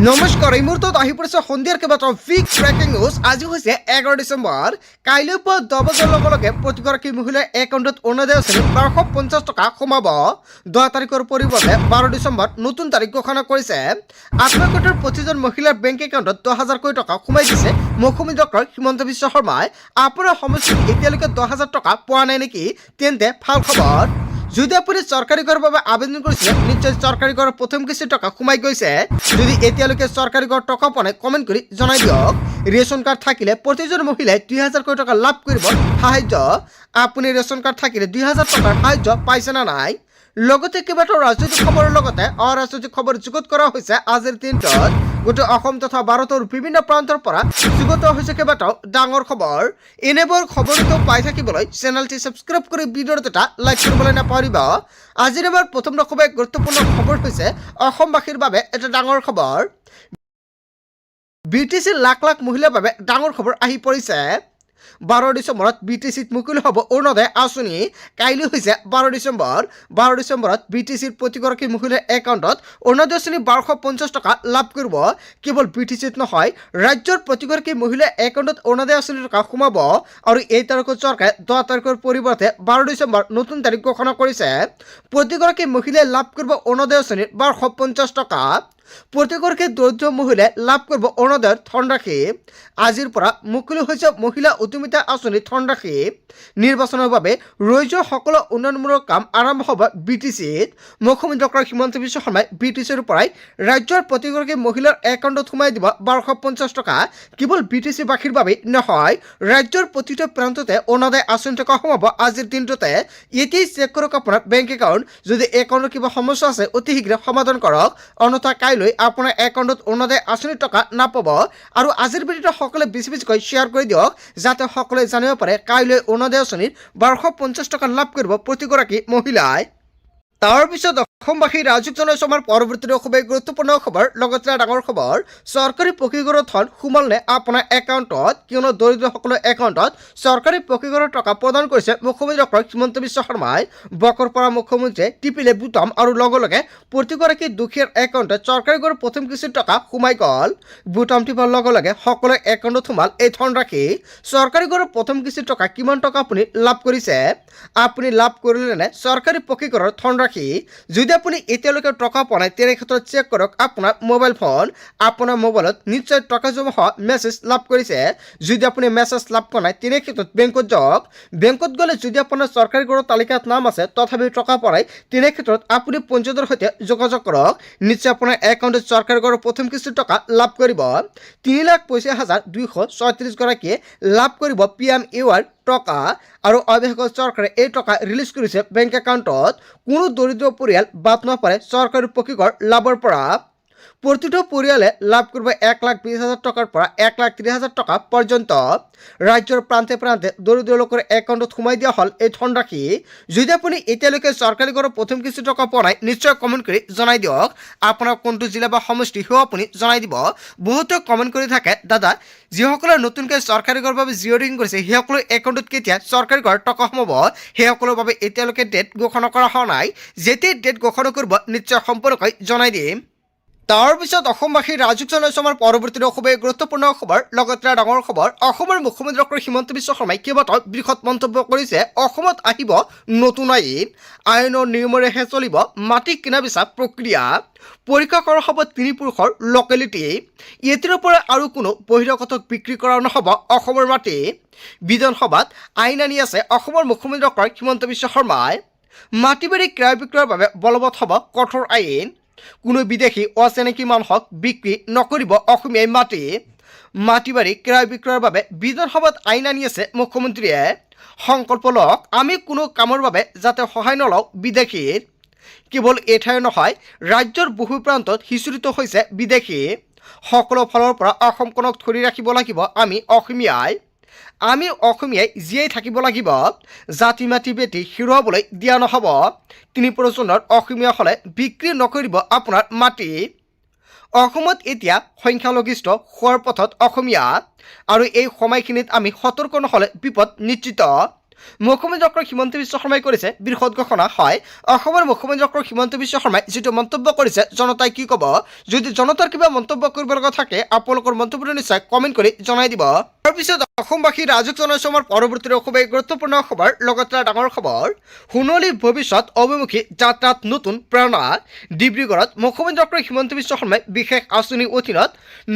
নমস্কাৰ এই মুহূৰ্তত আহি পৰিছে সন্ধিয়াৰ কেইবাটাও বিগ ব্ৰেকিং নিউজ। আজি হৈছে 11 ডিচেম্বৰ। কাইলৈ পুৱা 10 বজাৰ লগে লগে প্ৰতিগৰাকী মহিলাৰ একাউণ্টত অৰুণোদয় আঁচনি 1250 টকা সোমাব। 10 তাৰিখৰ পৰিৱৰ্তে 12 ডিচেম্বৰত নতুন তাৰিখ ঘোষণা কৰিছে। আত্মকোটৰ প্ৰতিজন মহিলাৰ বেংক একাউণ্টত 10,000 কোটি টকা সোমাই দিছে মুখ্যমন্ত্ৰী ডক্টৰ হিমন্ত বিশ্ব শৰ্মাই। আপোনাৰ সমষ্টিত এতিয়ালৈকে 10,000 টকা পোৱা নাই নেকি? তেন্তে ভাল খবৰ। যদি আপুনি চৰকাৰী ঘৰৰ বাবে আবেদন কৰিছে, নিশ্চয় চৰকাৰী ঘৰৰ প্ৰথম কিস্তিৰ টকা সোমাই গৈছে। যদি এতিয়ালৈকে চৰকাৰী ঘৰৰ টকা পোৱা নাই, কমেণ্ট কৰি জনাই দিয়ক। ৰেচন কাৰ্ড থাকিলে প্ৰতিজন মহিলাই 2,000 কোটি টকা লাভ কৰিব সাহায্য। আপুনি ৰেচন কাৰ্ড থাকিলে 2,000 টকাৰ সাহায্য পাইছে নে নাই? লগতে কেইবাটাও ৰাজনৈতিক খবৰৰ লগতে অৰাজনৈতিক খবৰ যুগুত কৰা হৈছে আজিৰ দিনটোত। গোটেই অসম তথা ভাৰতৰ বিভিন্ন প্ৰান্তৰ পৰা যুগুত হৈছে কেইবাটাও ডাঙৰ খবৰ। এনেবোৰ খবৰটো পাই থাকিবলৈ চেনেলটি ছাবস্ক্ৰাইব কৰি ভিডিঅ'টো এটা লাইক কৰিবলৈ নাপাহৰিব। আজিৰ আমাৰ প্ৰথম খুবেই গুৰুত্বপূৰ্ণ খবৰ হৈছে অসমবাসীৰ বাবে এটা ডাঙৰ খবৰ। BTCৰ লাখ লাখ মহিলাৰ বাবে ডাঙৰ খবৰ আহি পৰিছে। 12 ডিচেম্বৰত BTCত মুকলি হ'ব অৰুণোদয় আঁচনি। কাইলৈ হৈছে 12 ডিচেম্বৰ। 12 ডিচেম্বৰত BTCৰ প্ৰতিগৰাকী মহিলাৰ একাউণ্টত অৰুণোদয় আঁচনি 1250 টকা লাভ কৰিব। কেৱল BTCত নহয়, ৰাজ্যৰ প্ৰতিগৰাকী মহিলাৰ একাউণ্টত অৰুণোদয় আঁচনি টকা সোমাব। আৰু এই তাৰিখত চৰকাৰে 10 তাৰিখৰ পৰিৱৰ্তে 12 ডিচেম্বৰ নতুন তাৰিখ ঘোষণা কৰিছে। প্ৰতিগৰাকী মহিলাই লাভ কৰিব অৰুণোদয় আঁচনিৰ 1250 টকা। প্ৰতিগৰাকী দৰিদ্ৰ মহিলাই লাভ কৰিব অৰুণোদয়ৰ ধনৰাশি। আজিৰ পৰা মুকলি হৈছে মহিলা উদ্যমিতা আঁচনিৰ ধনৰাশি। নিৰ্বাচনৰ বাবে ৰৈ যোৱা সকলো উন্নয়নমূলক কাম আৰম্ভ হ'ব BTCত। মুখ্যমন্ত্ৰী ডক্টৰ হিমন্ত বিশ্ব শৰ্মাই BTCৰ পৰাই ৰাজ্যৰ প্ৰতিগৰাকী মহিলাৰ একাউণ্টত সোমাই দিব 1250 টকা। কেৱল BTCবাসীৰ বাবেই নহয়, ৰাজ্যৰ প্ৰতিটো প্ৰান্ততে অৰুণোদয় আঁচনি টকা সোমাব আজিৰ দিনটোতে। এতিয়াই চেক কৰক আপোনাৰ বেংক একাউণ্ট। যদি একাউণ্টৰ কিবা সমস্যা আছে অতি শীঘ্ৰে সমাধান কৰক, অন্যথা কাইলৈ আপোনাৰ একাউণ্টত অৰুণোদয় আঁচনিৰ টকা নাপাব। আৰু আজিৰ ভিডিঅ'টো সকলোৱে বেছিকৈ শ্বেয়াৰ কৰি দিয়ক, যাতে সকলোৱে জানিব পাৰে কাইলৈ অৰুণোদয় আঁচনিৰ 1250 টকা লাভ কৰিব প্ৰতিগৰাকী মহিলাই। তাৰপিছত অসমবাসী ৰাজুক জনাইছো আমাৰ পৰৱৰ্তী খুবেই গুৰুত্বপূৰ্ণ খবৰ, লগতে ডাঙৰ খবৰ। চৰকাৰী পকীঘৰৰ ধন সোমাল নে আপোনাৰ একাউণ্টত? কিয়নো দৰিদ্ৰসকলৰ একাউণ্টত চৰকাৰী পকীঘৰৰ টকা প্ৰদান কৰিছে মুখ্যমন্ত্ৰী ডক্টৰ হিমন্ত বিশ্ব শৰ্মাই। বকৰ পৰা মুখ্যমন্ত্ৰীয়ে টিপিলে বুটাম আৰু লগে লগে প্ৰতিগৰাকী দুখীয়াৰ একাউণ্টত চৰকাৰী ঘৰৰ প্ৰথম কিস্তিৰ টকা সোমাই গ'ল। বুটাম টিপাৰ লগে লগে সকলোৰে একাউণ্টত সোমাল এই ধনৰাশি। চৰকাৰী ঘৰৰ প্ৰথম কিস্তিৰ টকা কিমান টকা আপুনি লাভ কৰিছে? আপুনি লাভ কৰিলে নে চৰকাৰী পকীঘৰৰ ধনৰাশি? যদি আপুনি এতিয়ালৈকে টকা পোৱা নাই, তেনে ক্ষেত্ৰত চেক কৰক আপোনাৰ মোবাইল ফোন। আপোনাৰ মোবাইলত নিশ্চয় টকা জমা হোৱা মেছেজ লাভ কৰিছে। যদি আপুনি মেছেজ লাভ কৰা নাই, তেনে ক্ষেত্ৰত বেংকত যাওক। বেংকত গ'লে যদি আপোনাৰ চৰকাৰী ঘৰৰ তালিকাত নাম আছে তথাপিও টকা পোৱা নাই, তেনে ক্ষেত্ৰত আপুনি পঞ্চায়তৰ সৈতে যোগাযোগ কৰক। নিশ্চয় আপোনাৰ একাউণ্টত চৰকাৰী ঘৰৰ প্ৰথম কিস্তিৰ টকা লাভ কৰিব। 3,85,236 গৰাকীয়ে লাভ কৰিব PMAY টকা। আৰু অৱশেষত চৰকাৰে এই টকা ৰিলিজ কৰিছে বেংক একাউণ্টত। কোনো দৰিদ্ৰ পৰিয়াল বাদ নপৰে চৰকাৰী পকীঘৰ লাভৰ পৰা। প্ৰতিটো পৰিয়ালে লাভ কৰিব 1,20,000 টকাৰ পৰা 1,30,000 টকা পৰ্যন্ত। ৰাজ্যৰ প্ৰান্তে প্ৰান্তে দৰিদ্ৰ লোকৰ একাউণ্টত সোমাই দিয়া হ'ল এই ধনৰাশি। যদি আপুনি এতিয়ালৈকে চৰকাৰী ঘৰৰ প্ৰথম কিস্তি টকা পোৱা নাই, নিশ্চয় কমেণ্ট কৰি জনাই দিয়ক। আপোনাৰ কোনটো জিলা বা সমষ্টি সেয়াও আপুনি জনাই দিব। বহুতে কমেণ্ট কৰি থাকে, দাদা যিসকলে নতুনকৈ চৰকাৰী ঘৰৰ বাবে জিঅ' ৰিং কৰিছে সেইসকলৰ একাউণ্টত কেতিয়া চৰকাৰী ঘৰৰ টকা সোমাব? সেইসকলৰ বাবে এতিয়ালৈকে ডেট ঘোষণা কৰা হোৱা নাই। যেতিয়াই ডেট ঘোষণা কৰিব নিশ্চয় সম্পূৰ্ণকৈ জনাই দিম। তাৰপিছত অসমবাসী ৰাজুক জনাইছো আমাৰ পৰৱৰ্তী খুবেই গুৰুত্বপূৰ্ণ খবৰ, লগতে ডাঙৰ খবৰ। অসমৰ মুখ্যমন্ত্ৰী ডক্টৰ হিমন্ত বিশ্ব শৰ্মাই কেইবাটাও বৃহৎ মন্তব্য কৰিছে। অসমত আহিব নতুন আইন, আইনৰ নিয়মেৰেহে চলিব মাটি কিনা বেচা প্ৰক্ৰিয়া। পৰীক্ষা কৰা হ'ব 3 পুৰুষৰ লোকেলিটি। এতিয়াৰ পৰা আৰু কোনো বহিৰাগতক বিক্ৰী কৰা নহ'ব অসমৰ মাটি। বিধানসভাত আইন আনি আছে অসমৰ মুখ্যমন্ত্ৰী ডক্টৰ হিমন্ত বিশ্ব শৰ্মাই। মাটি বাৰী ক্ৰয় বিক্ৰয়ৰ বাবে বলবৎ হ'ব কঠোৰ আইন। কোনো বিদেশী অচিনাকি মানুহক বিক্ৰী নকৰিব অসমীয়াই মাটি। মাটি বাৰী ক্ৰয় বিক্ৰয়ৰ বাবে বিধানসভাত আইন আনি আছে মুখ্যমন্ত্ৰীয়ে। সংকল্প লওক আমি কোনো কামৰ বাবে যাতে সহায় নলওঁ বিদেশীৰ। কেৱল এঠাই নহয়, ৰাজ্যৰ বহু প্ৰান্তত সিঁচৰিত হৈছে বিদেশী। সকলো ফালৰ পৰা অসমখনক ধৰি ৰাখিব লাগিব আমি অসমীয়াই। আমি অসমীয়াই জীয়াই থাকিব লাগিব। জাতি মাটি বেটি হেৰুৱাবলৈ দিয়া নহ'ব। 3% অসমীয়া হ'লে বিক্ৰী নকৰিব আপোনাৰ মাটি। অসমত এতিয়া সংখ্যালঘিষ্ঠ হোৱাৰ পথত অসমীয়া। আৰু এই সময়খিনিত আমি সতৰ্ক নহ'লে বিপদ নিশ্চিত। মুখ্যমন্ত্ৰী ডক্টৰ হিমন্ত বিশ্ব শৰ্মাই কৰিছে বৃহৎ ঘোষণা হয় অসমৰ মুখ্যমন্ত্ৰী ডক্টৰ হিমন্ত বিশ্ব শৰ্মাই যিটো মন্তব্য কৰিছে জনতাই কি ক'ব যদি জনতাৰ কিবা মন্তব্য কৰিব লগা থাকে আপোনালোকৰ মন্তব্যটো নিশ্চয় কমেণ্ট কৰি জনাই দিব তাৰপিছত অসমবাসী ৰাজক জনাইছো আমাৰ পৰৱৰ্তী খুবেই গুৰুত্বপূৰ্ণ খবৰ লগতে ডাঙৰ খবৰ সোণালী ভৱিষ্যত অভিমুখী যাত্ৰাত নতুন প্ৰেৰণা ডিব্ৰুগড়ত মুখ্যমন্ত্ৰী ডক্টৰ হিমন্ত বিশ্ব শৰ্মাই বিশেষ আঁচনিৰ অধীনত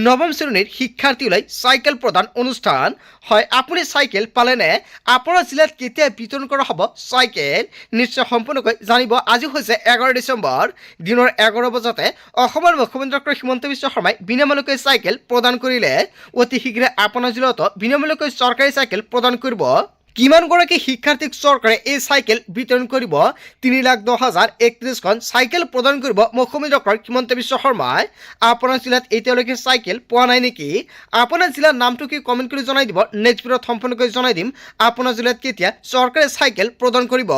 নৱম শ্ৰেণীৰ শিক্ষাৰ্থীলৈ চাইকেল প্ৰদান অনুষ্ঠান হয় আপুনি চাইকেল পালেনে আপোনাৰ জিলাত কেতিয়া বিতৰণ কৰা হ'ব চাইকেল নিশ্চয় সম্পূৰ্ণকৈ জানিব আজি হৈছে 11 ডিচেম্বৰ দিনৰ 11 বজাতে অসমৰ মুখ্যমন্ত্ৰী ডক্টৰ হিমন্ত বিশ্ব শৰ্মাই বিনামূলীয়াকৈ চাইকেল প্ৰদান কৰিলে অতি শীঘ্ৰে আপোনাৰ জিলাতো বিনামূলীয়াকৈ চৰকাৰী চাইকেল প্ৰদান কৰিব কিমানগৰাকী শিক্ষাৰ্থীক চৰকাৰে এই চাইকেল বিতৰণ কৰিব 3,10,031খন চাইকেল প্ৰদান কৰিব মুখ্যমন্ত্ৰী ডক্টৰ হিমন্ত বিশ্ব শৰ্মাই আপোনাৰ জিলাত এতিয়ালৈকে চাইকেল পোৱা নাই নেকি আপোনাৰ জিলাৰ নামটো কি কমেণ্ট কৰি জনাই দিব নেক্সট ভিডিঅ'ত সম্পূৰ্ণকৈ জনাই দিম আপোনাৰ জিলাত কেতিয়া চৰকাৰে চাইকেল প্ৰদান কৰিব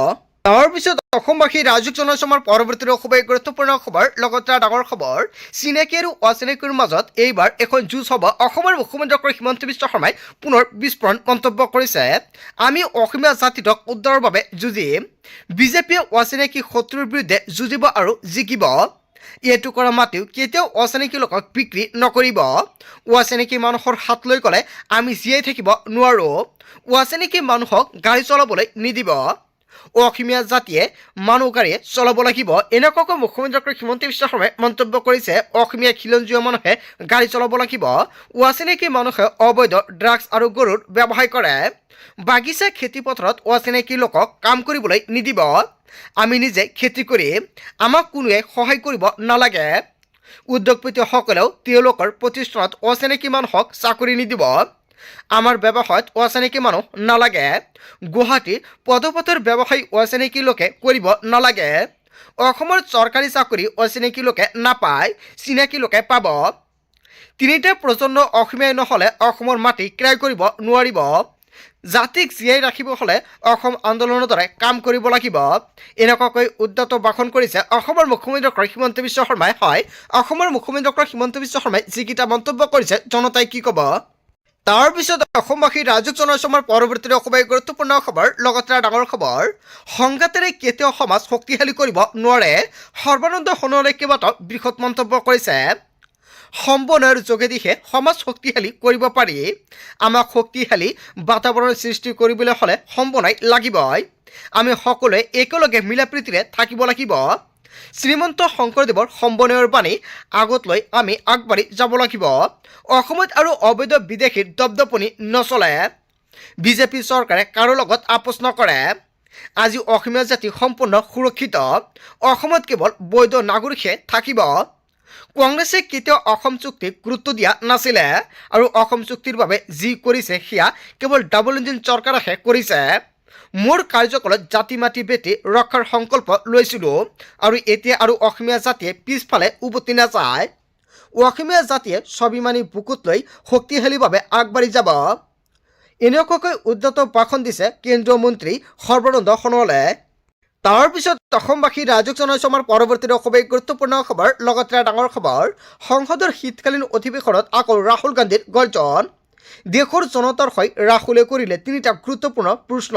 তাৰপিছত অসমবাসী ৰাজক জনাইছো আমাৰ পৰৱৰ্তী খুবেই গুৰুত্বপূৰ্ণ খবৰ লগতে ডাঙৰ খবৰ চিনাকি আৰু অচিনাকিৰ মাজত এইবাৰ এখন যুঁজ হ'ব অসমৰ মুখ্যমন্ত্ৰী ডক্টৰ হিমন্ত বিশ্ব শৰ্মাই পুনৰ বিস্ফোৰণ মন্তব্য কৰিছে আমি অসমীয়া জাতিটোক উদ্ধাৰৰ বাবে যুঁজিম বিজেপিয়ে অচিনাকি শত্ৰুৰ বিৰুদ্ধে যুঁজিব আৰু জিকিব এইটো কৰা মাতিও কেতিয়াও অচিনাকি লোকক বিক্ৰী নকৰিব অচিনাকি মানুহৰ হাত লৈ গ'লে আমি জীয়াই থাকিব নোৱাৰোঁ অচিনাকি মানুহক গাড়ী চলাবলৈ নিদিব অসমীয়া জাতিয়ে মানুহ গাড়ীয়ে চলাব লাগিব এনেকুৱাকৈ মুখ্যমন্ত্ৰী ডক্টৰ হিমন্ত বিশ্ব শৰ্মাই মন্তব্য কৰিছে অসমীয়া খিলঞ্জীয় মানুহে গাড়ী চলাব লাগিব অচিনাকি মানুহে অবৈধ ড্ৰাগছ আৰু গৰুৰ ব্যৱসায় কৰে বাগিচা খেতিপথাৰত অচিনাকি লোকক কাম কৰিবলৈ নিদিব আমি নিজে খেতি কৰিম আমাক কোনোৱে সহায় কৰিব নালাগে উদ্যোগপতিসকলেও তেওঁলোকৰ প্ৰতিষ্ঠানত অচিনাকি মানুহক চাকৰি নিদিব আমাৰ ব্যৱসায়ত অচিনাকি মানুহ নালাগে গুৱাহাটী পদপথৰ ব্যৱসায় অচিনাকি লোকে কৰিব নালাগে অসমৰ চৰকাৰী চাকৰি অচিনাকি লোকে নাপায় চিনাকি লোকে পাব তিনিটা প্ৰজন্ম অসমীয়াই নহ'লে অসমৰ মাটি ক্ৰয় কৰিব নোৱাৰিব জাতিক জীয়াই ৰাখিব হ'লে অসম আন্দোলনৰ দৰে কাম কৰিব লাগিব এনেকুৱাকৈ উদ্যত ভাষণ কৰিছে অসমৰ মুখ্যমন্ত্ৰী ডক্টৰ হিমন্ত বিশ্ব শৰ্মাই হয় অসমৰ মুখ্যমন্ত্ৰী ডক্টৰ হিমন্ত বিশ্ব শৰ্মাই যিকেইটা মন্তব্য কৰিছে জনতাই কি ক'ব তাৰপিছত অসমবাসী ৰাজক জনাইছো আমাৰ পৰৱৰ্তী খুবেই গুৰুত্বপূৰ্ণ খবৰ লগতে ডাঙৰ খবৰ সংঘাতেৰে কেতিয়াও সমাজ শক্তিশালী কৰিব নোৱাৰে সৰ্বানন্দ সোণোৱালে কেইবাটাও বৃহৎ মন্তব্য কৰিছে সমন্বয়ৰ যোগেদিহে সমাজ শক্তিশালী কৰিব পাৰি আমাক শক্তিশালী বাতাবৰণ সৃষ্টি কৰিবলৈ হ'লে সমন্বয় লাগিবই আমি সকলোৱে একেলগে মিলাপ্ৰীতিৰে থাকিব লাগিব শ্ৰীমন্ত শংকৰদেৱৰ সমন্বয়ৰ বাণী আগত লৈ আমি আগবাঢ়ি যাব লাগিব অসমত আৰু অবৈধ বিদেশীৰ দপদপনি নচলে বিজেপি চৰকাৰে কাৰো লগত আপোচ নকৰে আজি অসমীয়া জাতি সম্পূৰ্ণ সুৰক্ষিত অসমত কেৱল বৈধ নাগৰিকহে থাকিব কংগ্ৰেছে কেতিয়াও অসম চুক্তিক গুৰুত্ব দিয়া নাছিলে আৰু অসম চুক্তিৰ বাবে যি কৰিছে সেয়া কেৱল ডাবল ইঞ্জিন চৰকাৰেহে কৰিছে মোৰ কাৰ্যকালত জাতি মাতি বেটি ৰক্ষাৰ সংকল্প লৈছিলোঁ আৰু এতিয়া আৰু অসমীয়া জাতিয়ে পিছফালে উভতি নাযায় অসমীয়া জাতিয়ে স্বাভিমানী বুকুত লৈ শক্তিশালীভাৱে আগবাঢ়ি যাব এনেকুৱাকৈ উদ্যত ভাষণ দিছে কেন্দ্ৰীয় মন্ত্ৰী সৰ্বানন্দ সোণোৱালে তাৰপিছত অসমবাসী ৰাজক জনাইছো আমাৰ পৰৱৰ্তী খুবেই গুৰুত্বপূৰ্ণ খবৰ লগতে ডাঙৰ খবৰ সংসদৰ শীতকালীন অধিৱেশনত আকৌ ৰাহুল গান্ধীৰ গৰ্জন দেশৰ জনতাৰ হৈ ৰাহুলে কৰিলে তিনিটা গুৰুত্বপূৰ্ণ প্ৰশ্ন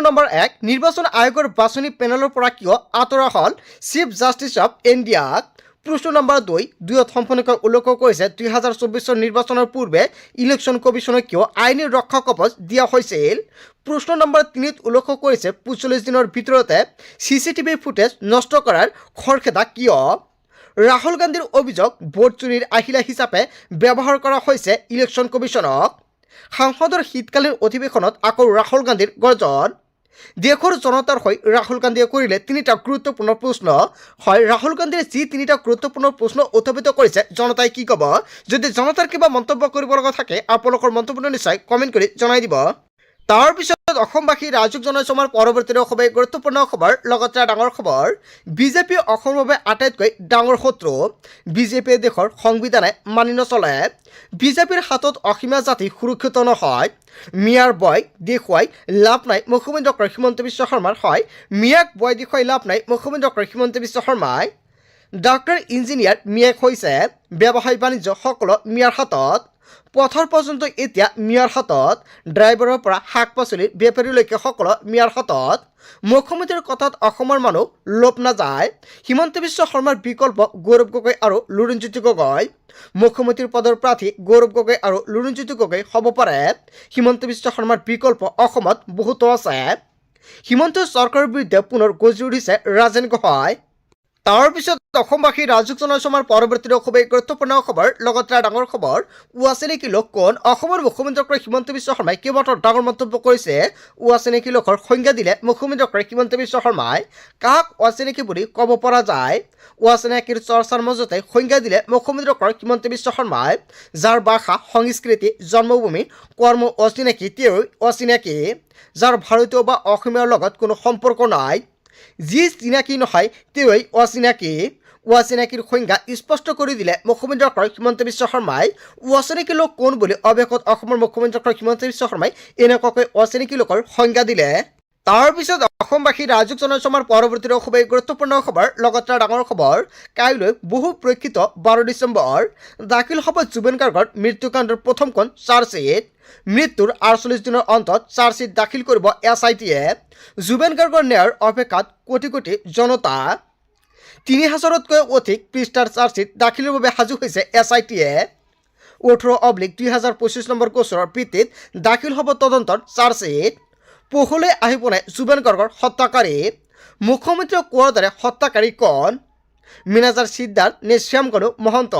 নম্বৰ 1 নিৰ্বাচন আয়োগৰ বাছনি পেনেলৰ পৰা কিয় আঁতৰা হ'ল চিফ জাষ্টিছ অফ ইণ্ডিয়াক প্ৰশ্ন নম্বৰ 2 দুয়ত সম্পূৰ্ণকৈ উল্লেখ কৰিছে 2024 নিৰ্বাচনৰ পূৰ্বে ইলেকশ্যন কমিশ্যনক কিয় আইনী ৰক্ষা কৱচ দিয়া হৈছিল প্ৰশ্ন নম্বৰ 3 উল্লেখ কৰিছে 45 দিনৰ ভিতৰতে চিচিটিভি ফুটেজ নষ্ট কৰাৰ খৰখেদা কিয় ৰাহুল গান্ধীৰ অভিযোগ ভোট চুৰিৰ আহিলা হিচাপে ব্যৱহাৰ কৰা হৈছে ইলেকশ্যন কমিশ্যনক সংসদৰ শীতকালীন অধিৱেশনত আকৌ ৰাহুল গান্ধীৰ গৰ্জন দেশৰ জনতাৰ হৈ ৰাহুল গান্ধীয়ে কৰিলে তিনিটা গুৰুত্বপূৰ্ণ প্ৰশ্ন হয় ৰাহুল গান্ধীয়ে যি তিনিটা গুৰুত্বপূৰ্ণ প্ৰশ্ন উত্থাপিত কৰিছে জনতাই কি ক'ব যদি জনতাৰ কিবা মন্তব্য কৰিব লগা থাকে আপোনালোকৰ মন্তব্যটো নিশ্চয় কমেণ্ট কৰি জনাই দিব তাৰপিছত অসমবাসী ৰাজক জনাইছো আমাৰ পৰৱৰ্তী খুবেই গুৰুত্বপূৰ্ণ খবৰ লগতে ডাঙৰ খবৰ বিজেপি অসমৰ বাবে আটাইতকৈ ডাঙৰ শত্ৰু বিজেপিয়ে দেশৰ সংবিধানে মানি নচলে বিজেপিৰ হাতত অসমীয়া জাতি সুৰক্ষিত নহয় মিয়াৰ বয় দেখুৱাই লাভ নাই মুখ্যমন্ত্ৰী ডক্টৰ হিমন্ত বিশ্ব শৰ্মাৰ হয় মিয়াক বয় দেখুৱাই লাভ নাই মুখ্যমন্ত্ৰী ডক্টৰ হিমন্ত বিশ্ব শৰ্মাই ডক্টৰ ইঞ্জিনিয়াৰ মিয়াক হৈছে ব্যৱসায় বাণিজ্য সকলো মিয়াৰ হাতত পথৰ পৰ্যন্ত এতিয়া মিয়াৰ হাতত ড্ৰাইভাৰৰ পৰা শাক পাচলিৰ বেপাৰীলৈকে সকলো মিয়াৰ হাতত মুখ্যমন্ত্ৰীৰ কথাত অসমৰ মানুহ লোভ নাযায় হিমন্ত বিশ্ব শৰ্মাৰ বিকল্প গৌৰৱ গগৈ আৰু লুৰিণজ্যোতি গগৈ মুখ্যমন্ত্ৰীৰ পদৰ প্ৰাৰ্থী গৌৰৱ গগৈ আৰু লুৰিণজ্যোতি গগৈ হ'ব পাৰে হিমন্ত বিশ্ব শৰ্মাৰ বিকল্প অসমত বহুতো আছে হিমন্ত চৰকাৰৰ বিৰুদ্ধে পুনৰ গজি উঠিছে ৰাজেন গোহাঁই তাৰ পিছত অসমবাসী ৰাজুক জনসমাৰ পৰৱৰ্তী খুবেই গুৰুত্বপূৰ্ণ খবৰ লগতে ডাঙৰ খবৰ চিনাকি লোক কোন অসমৰ মুখ্যমন্ত্ৰী হিমন্ত বিশ্ব শৰ্মাই কেইবাটাও ডাঙৰ মন্তব্য কৰিছে চিনাকি লোকৰ সংজ্ঞা দিলে মুখ্যমন্ত্ৰী হিমন্ত বিশ্ব শৰ্মাই কাক চিনাকি বুলি ক'ব পৰা যায় চিনাকিৰ চৰ্চাৰ মাজতে সংজ্ঞা দিলে মুখ্যমন্ত্ৰী হিমন্ত বিশ্ব শৰ্মাই যাৰ ভাষা সংস্কৃতি জন্মভূমি কৰ্ম অচিনাকি তেওঁ অচিনাকি যাৰ ভাৰতীয় বা অসমীয়াৰ লগত কোনো সম্পৰ্ক নাই যি চিনাকি নহয় তেওঁই অচিনাকিৰ সংজ্ঞা স্পষ্ট কৰি দিলে মুখ্যমন্ত্ৰী হিমন্ত বিশ্ব শৰ্মাই অচিনাকি লোক কোন বুলি অৱশেষত অসমৰ মুখ্যমন্ত্ৰী হিমন্ত বিশ্ব শৰ্মাই এনেকুৱাকৈ অচিনাকি লোকৰ সংজ্ঞা দিলে তাৰপিছত অসমবাসী ৰাজুক জনসমাৰ পৰৱৰ্তী খুবেই গুৰুত্বপূৰ্ণ খবৰ লগতে ডাঙৰ খবৰ কাইলৈ বহু প্ৰেক্ষিত 12 ডিচেম্বৰ দাখিল হ'ব জুবিন গাৰ্গৰ মৃত্যুকাণ্ডৰ প্ৰথমখন চাৰ্জশ্বিট মৃত্যুৰ 48 দিনৰ অন্তত চাৰ্জশ্বিট দাখিল কৰিব SITয়ে জুবিন গাৰ্গৰ ন্যায়ৰ অপেক্ষাত কোটি কোটি জনতা 3000তকৈ অধিক পৃষ্ঠাৰ চাৰ্জশ্বিট দাখিলৰ বাবে সাজু হৈছে SITয়ে 18/2025 নম্বৰ গোচৰৰ ভিত্তিত দাখিল হ'ব তদন্তৰ চাৰ্জশ্বিট পোহৰলৈ আহিব নাই জুবিন গাৰ্গৰ হত্যাকাৰী মুখ্যমন্ত্ৰীয়ে কোৱাৰ দৰে হত্যাকাৰী কোন মিনাজাৰ সিদ্ধাৰ্থ নে শ্যামকানু মহন্ত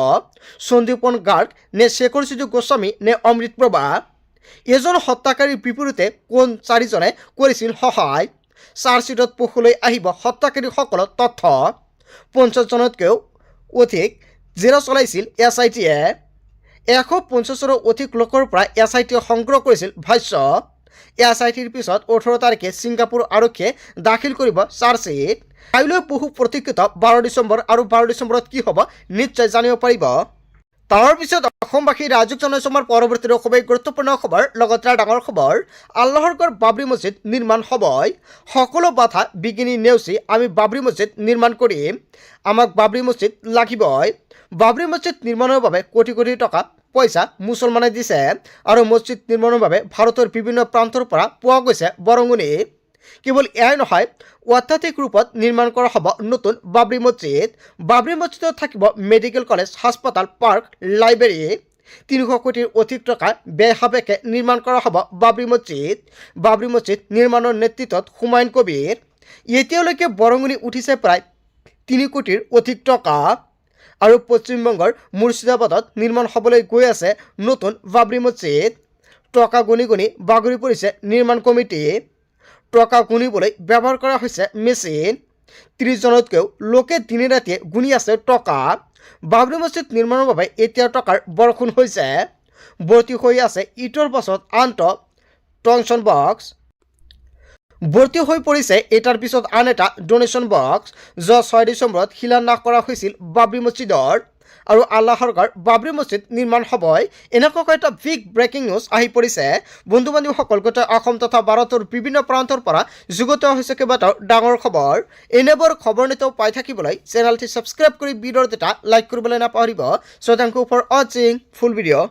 সন্দীপন গাৰ্গ নে শেখৰজ্যোতি গোস্বামী নে অমৃত প্ৰভা এজন হত্যাকাৰীৰ বিপৰীতে কোন চাৰিজনে কৰিছিল সহায় চাৰ্জশ্বিটত পোহৰলৈ আহিব হত্যাকাৰীসকলৰ তথ্য 50জনতকৈও অধিক জেৰা চলাইছিল SITয়ে 150ৰো অধিক লোকৰ পৰা SITয়ে সংগ্ৰহ কৰিছিল ভাষ্য SITৰ পিছত 18 তাৰিখে ছিংগাপুৰ আৰক্ষীয়ে দাখিল কৰিব চাৰ্জশ্বিট কাইলৈ বহু প্ৰতীক্ষিত 12 ডিচেম্বৰ আৰু 12 ডিচেম্বৰত কি হ'ব নিশ্চয় জানিব পাৰিব তাৰ পিছত অসমবাসী ৰাজুক জনসমাৰ পৰৱৰ্তী খুবেই গুৰুত্বপূৰ্ণ খবৰ লগতে ডাঙৰ খবৰ আল্লাহৰ ঘৰ বাবৰি মছজিদ নিৰ্মাণ হ'বই সকলো বাধা বিঘিনি নেওচি আমি বাবৰি মছজিদ নিৰ্মাণ কৰিম আমাক বাবৰি মছজিদ লাগিবই বাবৰি মছজিদ নিৰ্মাণৰ বাবে কোটি কোটি টকা পইচা মুছলমানে দিছে আৰু মছজিদ নিৰ্মাণৰ বাবে ভাৰতৰ বিভিন্ন প্ৰান্তৰ পৰা পোৱা গৈছে বৰঙণি কেৱল এয়াই নহয় অত্যাধিক ৰূপত নিৰ্মাণ কৰা হ'ব নতুন বাবৰি মছজিদত থাকিব মেডিকেল কলেজ হাস্পাতাল পাৰ্ক লাইব্ৰেৰী 300 কোটিৰ অধিক টকা ব্যয় সাপেক্ষে নিৰ্মাণ কৰা হ'ব বাবৰি মছজিদ নিৰ্মাণৰ নেতৃত্বত হুমায়ুন কবিৰ এতিয়ালৈকে বৰঙণি উঠিছে প্ৰায় 3 কোটিৰ অধিক টকা আৰু পশ্চিমবংগৰ মুৰ্ছিদাবাদত নিৰ্মাণ হ'বলৈ গৈ আছে নতুন বাবৰি মছজিদ টকা গুনি গুনি বাগৰি পৰিছে নিৰ্মাণ কমিটি টকা গুনিবলৈ ব্যৱহাৰ কৰা হৈছে মেচিন 30জনতকৈও লোকে দিনে ৰাতিয়ে গুনি আছে টকা বাবৰি মছজিদ নিৰ্মাণৰ বাবে এতিয়া টকাৰ বৰষুণ হৈছে ভৰ্তি হৈ আছে ইটৰ পাছত আনটো টংচন বক্স ভৰ্তি হৈ পৰিছে এটাৰ পিছত আন এটা ডোনেশ্যন বক্স যোৱা 6 ডিচেম্বৰত শিলান্যাস কৰা হৈছিল বাবৰি মছজিদৰ আৰু আল্লাহৰ ঘৰ বাবৰি মছজিদ নিৰ্মাণ হ'বই এনেকুৱা এটা বিগ ব্ৰেকিং নিউজ আহি পৰিছে বন্ধু বান্ধৱীসকল গোটেই অসম তথা ভাৰতৰ বিভিন্ন প্ৰান্তৰ পৰা যুগুত হৈছে কেইবাটাও ডাঙৰ খবৰ এনেবোৰ খবৰ নিতৌ পাই থাকিবলৈ চেনেলটি ছাবস্ক্ৰাইব কৰি ভিডিঅ'ৰ এটা লাইক কৰিবলৈ নাপাহৰিব সো থ্যাংক ইউ ফৰ ৱাচিং ফুল ভিডিঅ'